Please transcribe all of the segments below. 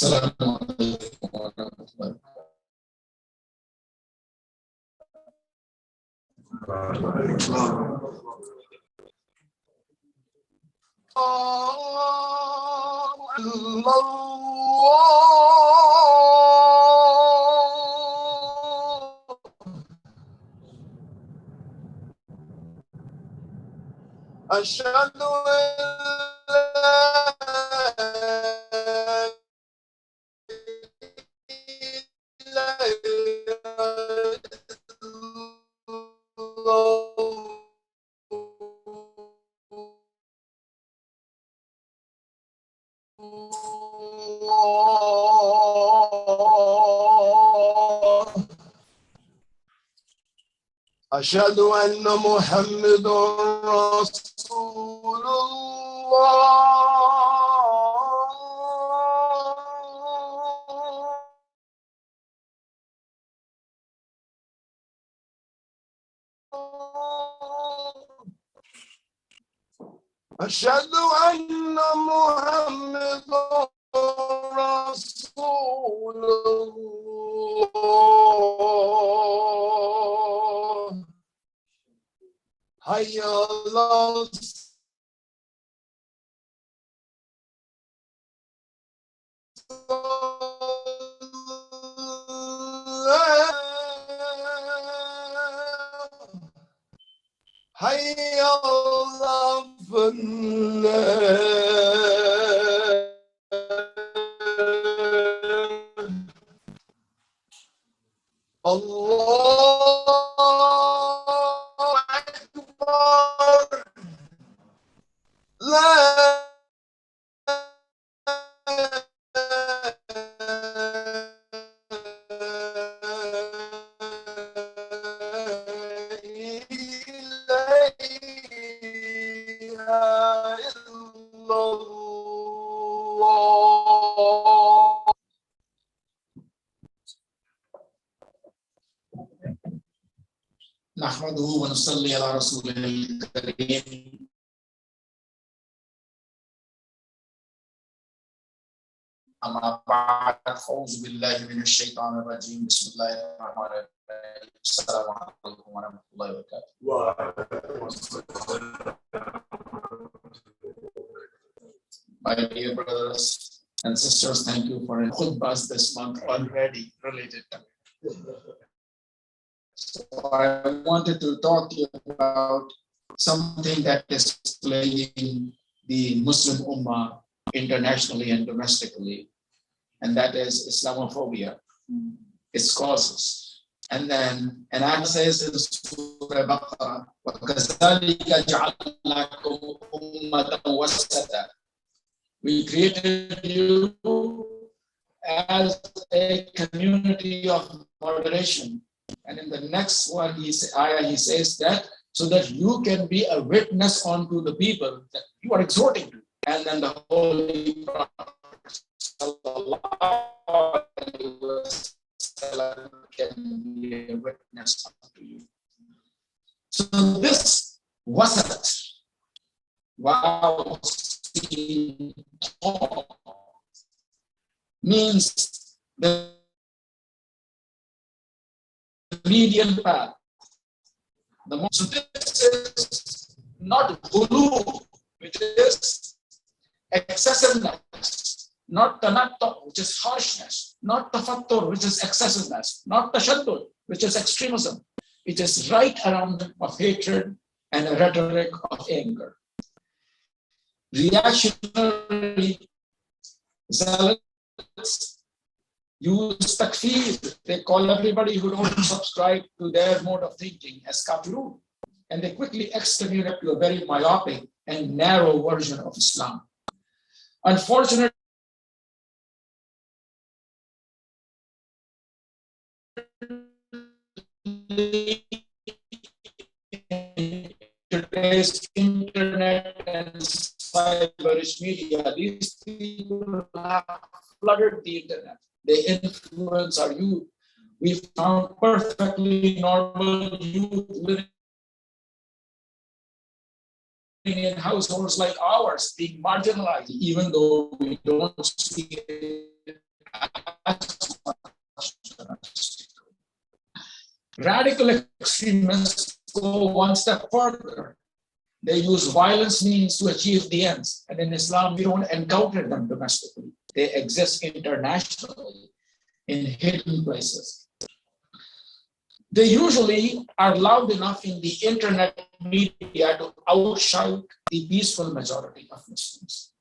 Assalamualaikum warahmatullahi Ashhadu أشهد أن محمد رسول الله أشهد أن محمد رسول الله حي على الصلاة حي على الفلاح الله أكبر لا نحمده ونصلي على رسوله الكريم أما بعد أعوذ بالله من الشيطان الرجيم بسم الله الرحمن الرحيم السلام عليكم ورحمة الله وبركاته. My dear brothers and sisters, thank you for khutbahs this month already related to it. So I wanted to talk to you about something that is plaguing the Muslim Ummah internationally and domestically, and that is Islamophobia, its causes. And then, and Allah says in Surah Baqarah, وَكَذَلِكَ جَعَلْنَاكُمْ أُمَّةً وَسَطًا. We created you as a community of moderation. And in the next one, he says that so that you can be a witness unto the people that you are exhorting to. And then the Holy Prophet can be a witness unto you. So this wasat, wow, means the median path. So this is not ghulu, which is excessiveness, not tanattu, which is harshness, not tafattur, which is excessiveness, not tashaddud, which is extremism. It is right around of hatred and a rhetoric of anger. Reactionary zealots use takfir. They call everybody who don't subscribe to their mode of thinking as kafirun. And they quickly excommunicate to a very myopic and narrow version of Islam. Unfortunately, today's internet and cyberish media, these people have flooded the internet. They influence our youth. We found perfectly normal youth living in households like ours being marginalized, even though we don't see it as much domestic. Radical extremists go one step further. They use violence means to achieve the ends. And in Islam, we don't encounter them domestically. They exist internationally in hidden places. They usually are loud enough in the internet media to outshout the peaceful majority of Muslims.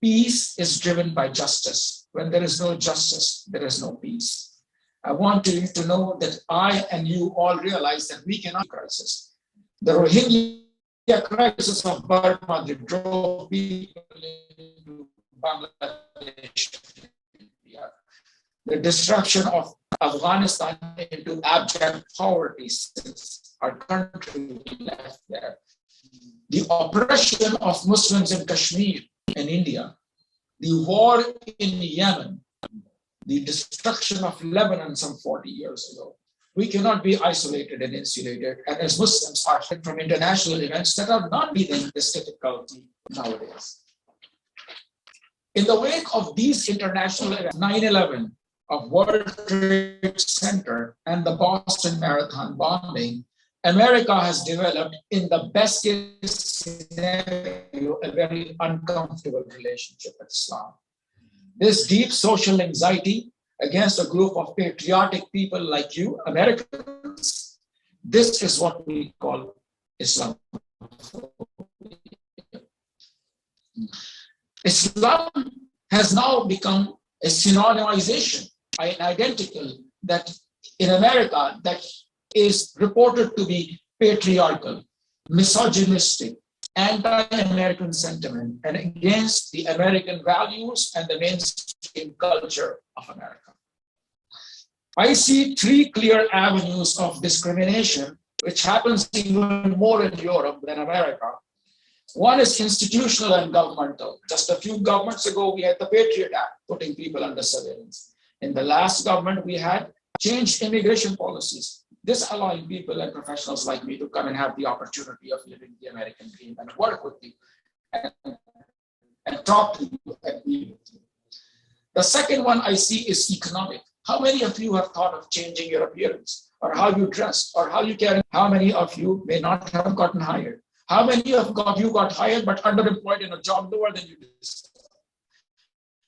Peace is driven by justice. When there is no justice, there is no peace. I want you to know that I and you all realize that we cannot crisis. The Rohingya crisis of Burma that drove people into Bangladesh, the disruption of Afghanistan into abject poverty since our country left there, the oppression of Muslims in Kashmir in India, the war in Yemen, the destruction of Lebanon some 40 years ago. We cannot be isolated and insulated, and as Muslims are from international events that are not meeting this difficulty nowadays. In the wake of these international events, 9/11 of World Trade Center and the Boston Marathon bombing, America has developed, in the best case scenario, a very uncomfortable relationship with Islam. This deep social anxiety against a group of patriotic people like you, Americans, this is what we call Islam. Islam has now become a synonymization, an identical that in America that is reported to be patriarchal, misogynistic, anti-American sentiment, and against the American values and the mainstream culture of America. I see three clear avenues of discrimination, which happens even more in Europe than America. One is institutional and governmental. Just a few governments ago, we had the Patriot Act, putting people under surveillance. In the last government, we had changed immigration policies, this allowing people and professionals like me to come and have the opportunity of living the American dream and work with you and talk to you and be with you. The second one I see is economic. How many of you have thought of changing your appearance or how you dress or how you carry? How many of you may not have gotten hired? How many of you got hired but underemployed in a job lower than you deserve?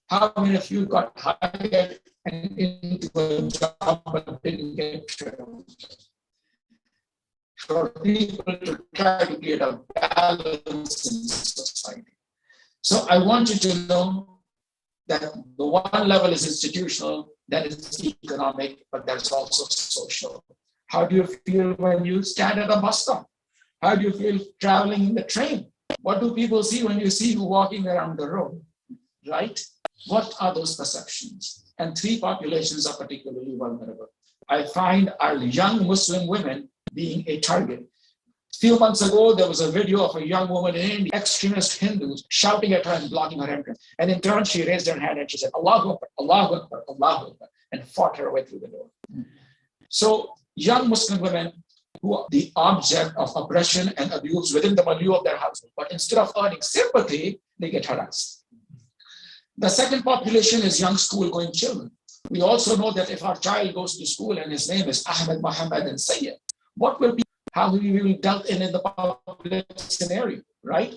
How many of you got hired and into a job but didn't get promoted? For people to try to get a balance in society. So I want you to know that the one level is institutional, that is economic, but there's also social. How do you feel when you stand at a bus stop? How do you feel traveling in the train? What do people see when you see you walking around the road, right? What are those perceptions? And three populations are particularly vulnerable. I find our young Muslim women being a target. A few months ago, there was a video of a young woman in India, extremist Hindus, shouting at her and blocking her entrance. And in turn, she raised her hand and she said, Allahu Akbar, Allahu Akbar, Allahu Akbar, and fought her way through the door. So young Muslim women who are the object of oppression and abuse within the milieu of their household, but instead of earning sympathy, they get harassed. The second population is young school-going children. We also know that if our child goes to school and his name is Ahmed, Muhammad, and Sayyid, what will be, how we will be dealt in the public scenario, right?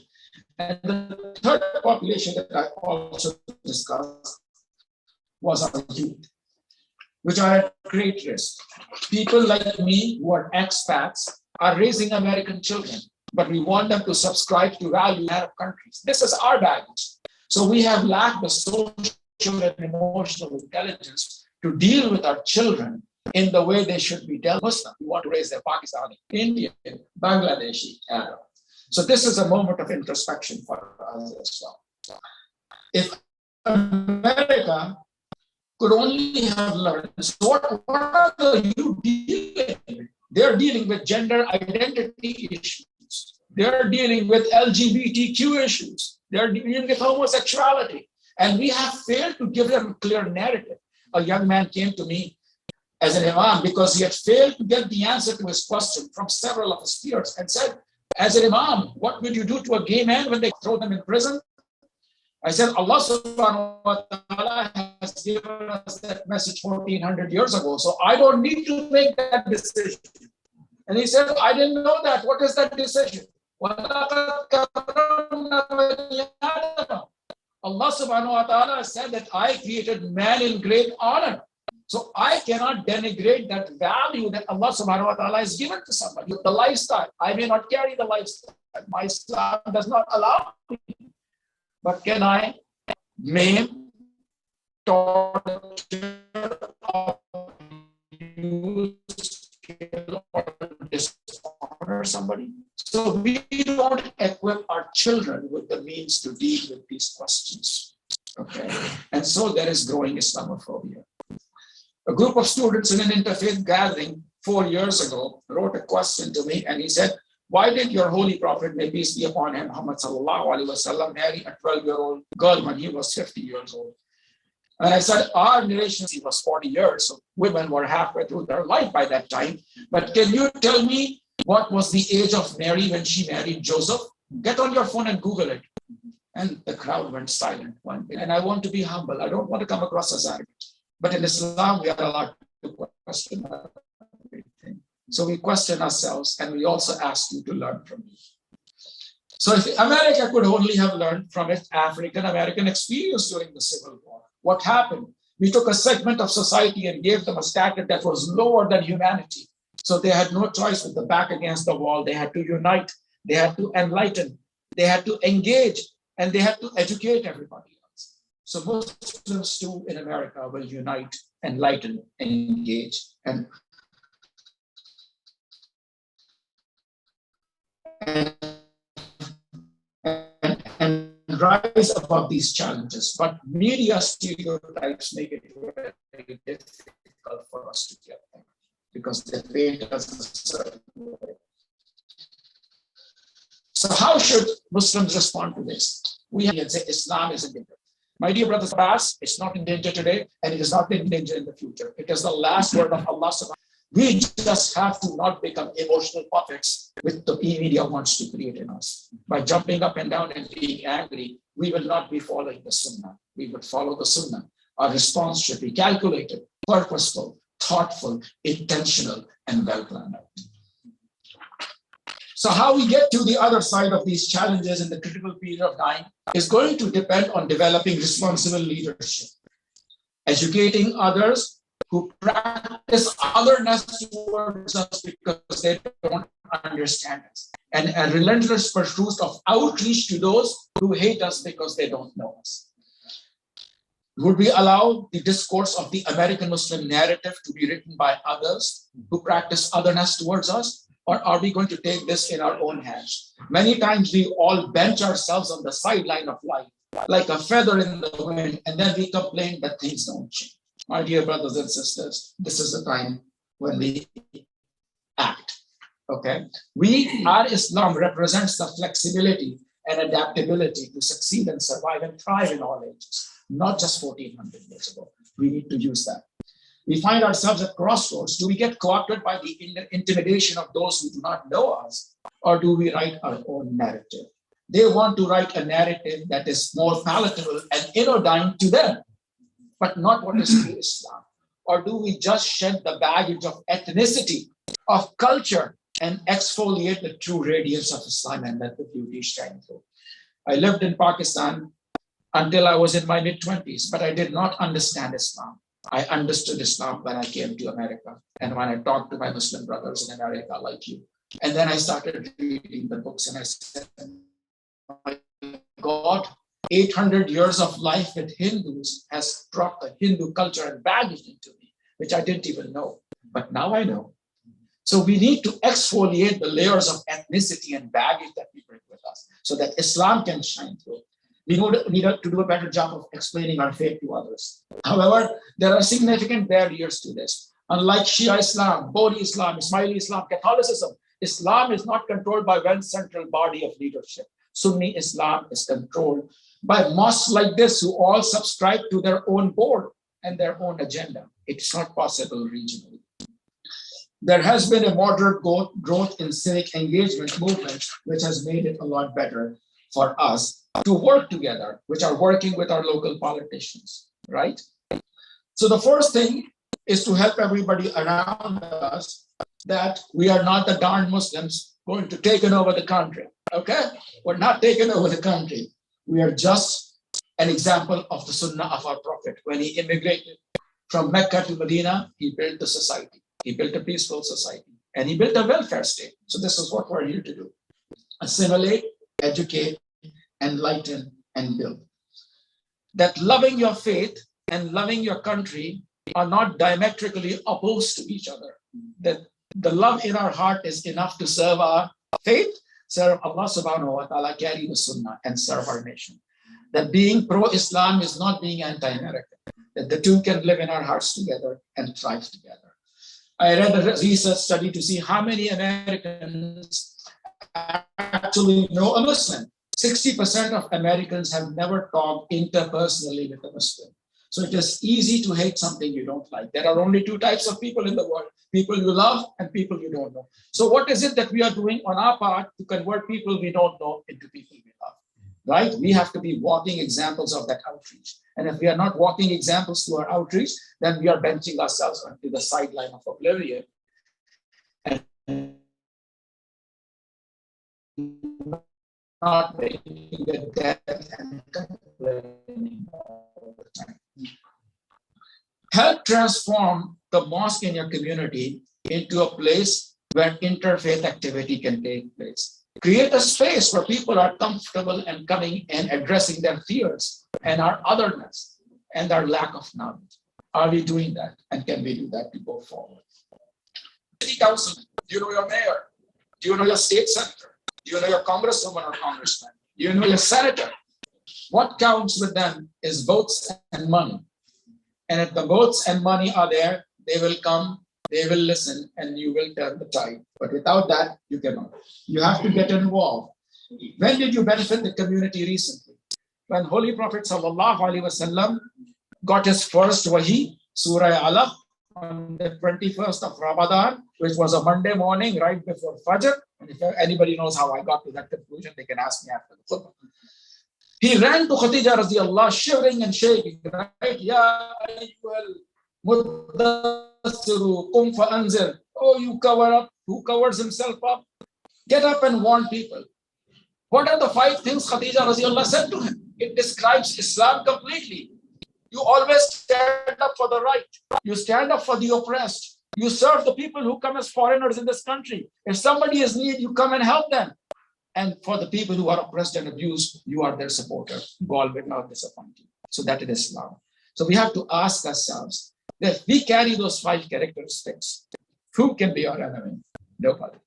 And the third population that I also discussed was our youth, which are at great risk. People like me who are expats are raising American children, but we want them to subscribe to values of countries. This is our baggage. So we have lacked the social and emotional intelligence to deal with our children in the way they should be dealt with. Muslim, we want to raise their Pakistani, Indian, Bangladeshi, Arab. So this is a moment of introspection for us as well. If America could only have learned, so what are the youth dealing with? They're dealing with gender identity issues. They're dealing with LGBTQ issues. They're dealing with homosexuality. And we have failed to give them a clear narrative. A young man came to me as an imam because he had failed to get the answer to his question from several of his peers and said, as an imam, what would you do to a gay man when they throw them in prison? I said, Allah subhanahu wa ta'ala has given us that message 1400 years ago, so I don't need to make that decision. And he said, I didn't know that. What is that decision? Allah subhanahu wa ta'ala said that I created man in great honor. So I cannot denigrate that value that Allah subhanahu wa ta'ala has given to somebody. The lifestyle, I may not carry the lifestyle. My Islam does not allow me. But can I maim, torture, or dishonor somebody? So we don't equip our children with the means to deal with these questions. Okay, and so there is growing Islamophobia. A group of students in an interfaith gathering 4 years ago wrote a question to me, and he said, why did your holy prophet, may peace be upon him, Muhammad sallallahu alaihi wasallam, marry a 12-year-old girl when he was 50 years old? And I said, our narration, he was 40 years, so women were halfway through their life by that time. But can you tell me what was the age of Mary when she married Joseph? Get on your phone and Google it. And the crowd went silent one day. And I want to be humble. I don't want to come across as arrogant. But in Islam, we are allowed to question everything. So we question ourselves, and we also ask you to learn from you. So if America could only have learned from its African-American experience during the Civil War, what happened? We took a segment of society and gave them a status that was lower than humanity. So they had no choice with the back against the wall. They had to unite. They had to enlighten. They had to engage, and they had to educate everybody else. So Muslims too in America will unite, enlighten, engage, and rise above these challenges. But media stereotypes make it very difficult for us to get them because they paint us a certain way. So how should Muslims respond to this? We have to say Islam is in danger. My dear brothers, it's not in danger today, and it is not in danger in the future. It is the last word of Allah subhanahu. We just have to not become emotional puppets which the media wants to create in us. By jumping up and down and being angry, we will not be following the Sunnah. We would follow the Sunnah. Our response should be calculated, purposeful, thoughtful, intentional, and well planned out. So how we get to the other side of these challenges in the critical period of time is going to depend on developing responsible leadership, educating others who practice otherness towards us because they don't understand us, and a relentless pursuit of outreach to those who hate us because they don't know us. Would we allow the discourse of the American Muslim narrative to be written by others who practice otherness towards us? Or are we going to take this in our own hands? Many times we all bench ourselves on the sideline of life, like a feather in the wind, and then we complain that things don't change. My dear brothers and sisters, this is the time when we act, okay? Our Islam represents the flexibility and adaptability to succeed and survive and thrive in all ages, not just 1400 years ago. We need to use that. We find ourselves at crossroads. Do we get co-opted by the intimidation of those who do not know us, or do we write our own narrative? They want to write a narrative that is more palatable and anodyne to them, but not what is true Islam. Or do we just shed the baggage of ethnicity, of culture, and exfoliate the true radiance of Islam and let the beauty shine through? I lived in Pakistan until I was in my mid-20s, but I did not understand Islam. I understood Islam when I came to America and when I talked to my Muslim brothers in America like you. And then I started reading the books and I said, my God, 800 years of life with Hindus has brought the Hindu culture and baggage into me, which I didn't even know. But now I know. So we need to exfoliate the layers of ethnicity and baggage that we bring with us so that Islam can shine through. We need to do a better job of explaining our faith to others. However, there are significant barriers to this. Unlike Shia Islam, Bodi Islam, Ismaili Islam, Catholicism, Islam is not controlled by one central body of leadership. Sunni Islam is controlled by mosques like this who all subscribe to their own board and their own agenda. It's not possible regionally. There has been a moderate growth in civic engagement movement, which has made it a lot better for us. to work together, which are working with our local politicians, right? So the first thing is to help everybody around us that we are not the darn Muslims going to take over the country, okay? We're not taking over the country. We are just an example of the sunnah of our prophet. When he immigrated from Mecca to Medina, he built the society. He built a peaceful society and he built a welfare state. So this is what we're here to do. Assimilate, educate, enlighten, and build. That loving your faith and loving your country are not diametrically opposed to each other. That the love in our heart is enough to serve our faith, serve Allah subhanahu wa ta'ala, carry the sunnah, and serve our nation. That being pro-Islam is not being anti-American. That the two can live in our hearts together and thrive together. I read a research study to see how many Americans actually know a Muslim. 60% of Americans have never talked interpersonally with a Muslim. So it is easy to hate something you don't like. There are only two types of people in the world, people you love and people you don't know. So what is it that we are doing on our part to convert people we don't know into people we love, right? We have to be walking examples of that outreach. And if we are not walking examples to our outreach, then we are benching ourselves onto the sideline of oblivion and not making the death and complaining all the time. Help transform the mosque in your community into a place where interfaith activity can take place. Create a space where people are comfortable and coming and addressing their fears and our otherness and our lack of knowledge. Are we doing that? And can we do that to go forward? City council, do you know your mayor? Do you know your state senator? Do you know your congresswoman or congressman? Do you know your senator? What counts with them is votes and money. And if the votes and money are there, they will come, they will listen, and you will turn the tide. But without that, you cannot. You have to get involved. When did you benefit the community recently? When Holy Prophet ﷺ got his first wahi, Surah Alaq, on the 21st of Ramadan, which was a Monday morning right before Fajr. And if anybody knows how I got to that conclusion, they can ask me after the khutbah. He ran to Khadija radiallahu, shivering and shaking, right? Ya ayyuhal muddassiru qum fa anzir. Oh, you cover up. Who covers himself up? Get up and warn people. What are the 5 things Khadija radiallahu said to him? It describes Islam completely. You always stand up for the right. You stand up for the oppressed. You serve the people who come as foreigners in this country. If somebody is in need, you come and help them. And for the people who are oppressed and abused, you are their supporter. God will not disappoint you. So that is Islam. So we have to ask ourselves that if we carry those 5 characteristics, who can be our enemy? Nobody.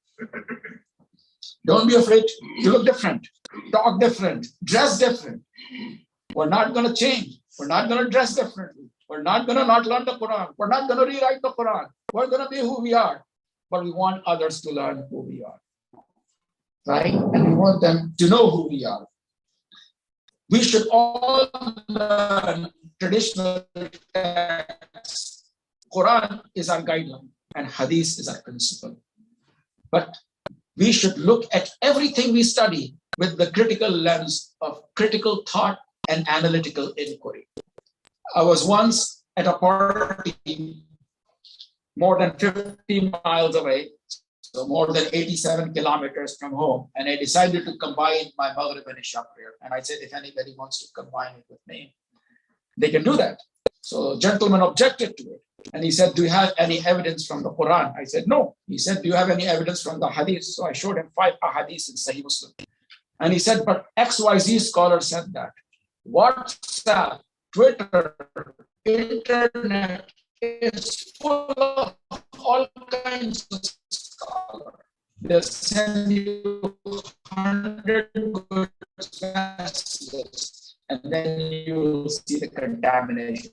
Don't be afraid to look different, talk different, dress different. We're not going to change. We're not going to dress differently. We're not going to not learn the Quran. We're not going to rewrite the Quran. We're going to be who we are. But we want others to learn who we are. Right? And we want them to know who we are. We should all learn traditional texts. Quran is our guideline and Hadith is our principle. But we should look at everything we study with the critical lens of critical thought and analytical inquiry. I was once at a party more than 50 miles away, so more than 87 kilometers from home, and I decided to combine my Maghrib and Isha prayer. And I said, if anybody wants to combine it with me, they can do that. So a gentleman objected to it. And he said, do you have any evidence from the Quran? I said, no. He said, do you have any evidence from the Hadith? So I showed him 5 Ahadith in Sahih Muslim. And he said, but XYZ scholar said that. WhatsApp, Twitter, internet is full of all kinds of scholars. They'll send you 100 good messages, and then you'll see the contamination.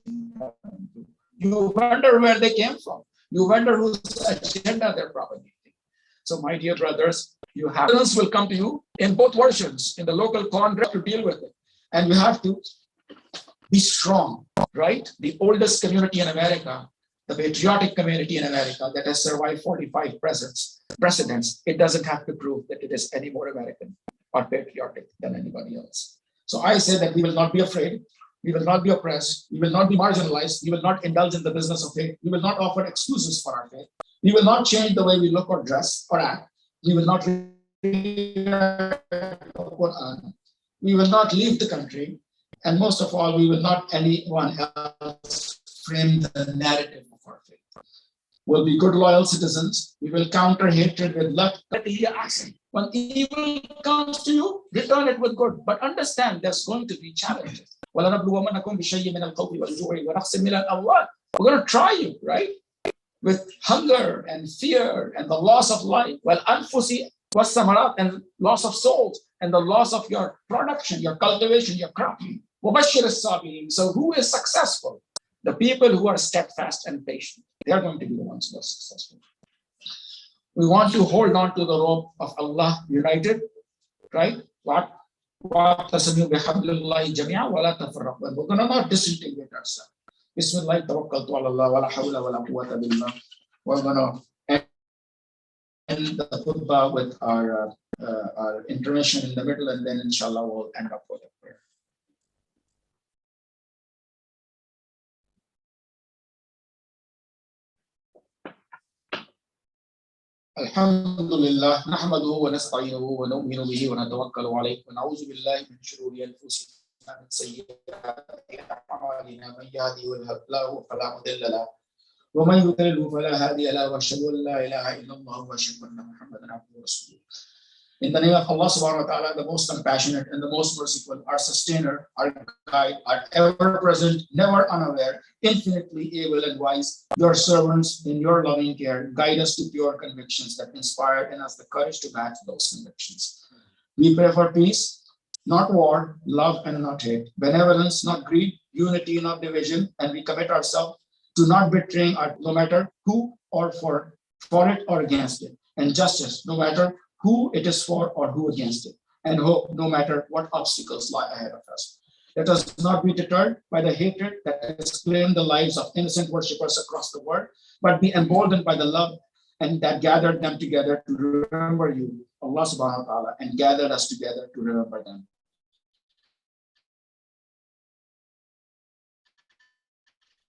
You wonder where they came from. You wonder whose agenda they're propagating. So, my dear brothers, you have evidence will come to you in both versions, in the local context to deal with it. And you have to be strong, right? The oldest community in America, the patriotic community in America that has survived 45 presidents, it doesn't have to prove that it is any more American or patriotic than anybody else. So I say that we will not be afraid, we will not be oppressed, we will not be marginalized, we will not indulge in the business of faith, we will not offer excuses for our faith, we will not change the way we look or dress or act, we will not we will not leave the country, and most of all, we will not anyone else frame the narrative of our faith. We'll be good, loyal citizens. We will counter hatred with love. When evil comes to you, return it with good. But understand there's going to be challenges. We're going to try you, right? With hunger and fear and the loss of life. And loss of souls and the loss of your production, your cultivation, your crop. So who is successful? The people who are steadfast and patient. They are going to be the ones who are successful. We want to hold on to the rope of Allah united, right? We're going to not disintegrate ourselves. Bismillah, tawakkaltu ala Allah, wa la hawla wa la quwwata billah. We're going to end the khutbah with our intervention in the middle, and then inshallah we'll end up with a prayer. Alhamdulillah, nahmaduhu wa nasta'inuhu wa nu'minu bihi wa natawakkalu alayhi wa na'udhu billahi min shururi anfusina min sayyiati a'malina man yahdihillahu fala mudilla lahu wa man yudlilhu fala hadiya lahu wa ashhadu an la ilaha illallah wa ashhadu anna Muhammadan abduhu wa rasuluh. In the name of Allah subhanahu wa ta'ala, the most compassionate and the most merciful, our sustainer, our guide, our ever-present, never unaware, infinitely able and wise, your servants in your loving care, guide us to pure convictions that inspire in us the courage to match those convictions. We pray for peace, not war, love and not hate, benevolence, not greed, unity, not division, and we commit ourselves to not betraying no matter who or for it or against it, and justice, no matter who it is for or who against it, and hope no matter what obstacles lie ahead of us. Let us not be deterred by the hatred that has claimed the lives of innocent worshippers across the world, but be emboldened by the love and that gathered them together to remember you, Allah subhanahu wa ta'ala, and gathered us together to remember them.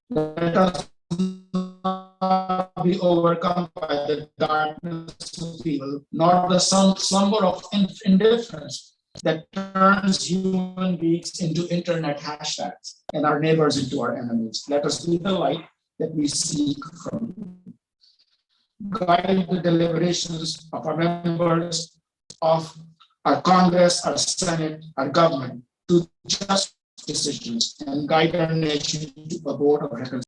Let us not be overcome by the darkness of evil, nor the slumber of indifference that turns human beings into internet hashtags and our neighbors into our enemies. Let us be the light that we seek from you. Guide the deliberations of our members of our Congress, our Senate, our government to just decisions, and guide our nation to a board of reconciliation.